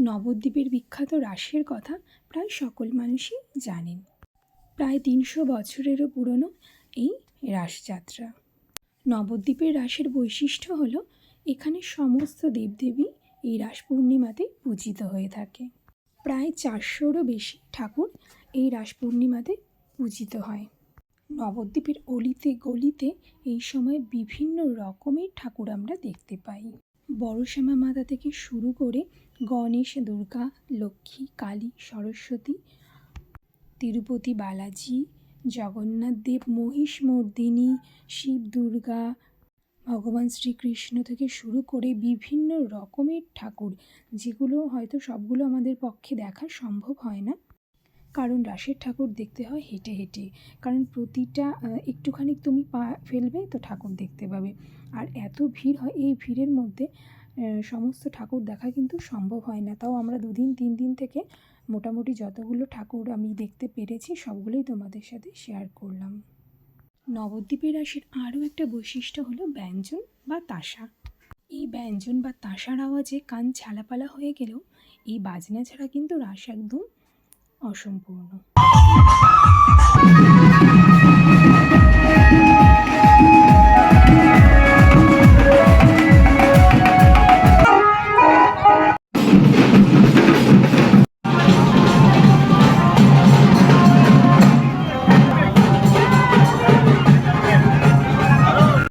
নবদ্বীপের বিখ্যাত রাসের কথা প্রায় সকল মানুষই জানেন। প্রায় ৩০০ বছরেরও পুরনো এই রাসযাত্রা। নবদ্বীপের রাসের বৈশিষ্ট্য হল এখানে সমস্ত দেবদেবী এই রাস পূর্ণিমাতে পূজিত হয়ে থাকে। প্রায় 400রও বেশি ঠাকুর এই রাস পূর্ণিমাতে পূজিত হয়। নবদ্বীপের অলিতে গলিতে এই সময় বিভিন্ন রকমের ঠাকুর আমরা দেখতে পাই। বড়শ্যামা মাতা থেকে শুরু করে গণেশ, দুর্গা, লক্ষ্মী, কালী, সরস্বতী, তিরুপতি বালাজি, জগন্নাথ দেব, মহিষমর্দিনী, শিব, দুর্গা, ভগবান শ্রীকৃষ্ণ থেকে শুরু করে বিভিন্ন রকমের ঠাকুর, যেগুলো হয়তো সবগুলো আমাদের পক্ষে দেখা সম্ভব হয় না, কারণ রাসের ঠাকুর দেখতে হয় হেঁটে হেঁটে। কারণ প্রতিটা একটুখানি তুমি পা ফেলবে তো ঠাকুর দেখতে পাবে, আর এত ভিড় হয়। এই ভিড়ের মধ্যে সমস্ত ঠাকুর দেখা কিন্তু সম্ভব হয় না। তাও আমরা 2 দিন 3 দিন থেকে মোটামুটি যতগুলো ঠাকুর আমি দেখতে পেরেছি সবগুলোই তোমাদের সাথে শেয়ার করলাম। নবদ্বীপের রাসের আরও একটা বৈশিষ্ট্য হলো ব্যঞ্জন বা তাসা। এই ব্যঞ্জন বা তাসার আওয়াজে কান ঝালাপালা হয়ে গেলেও এই বাজনা ছাড়া কিন্তু রাস একদম অসম্পূর্ণ।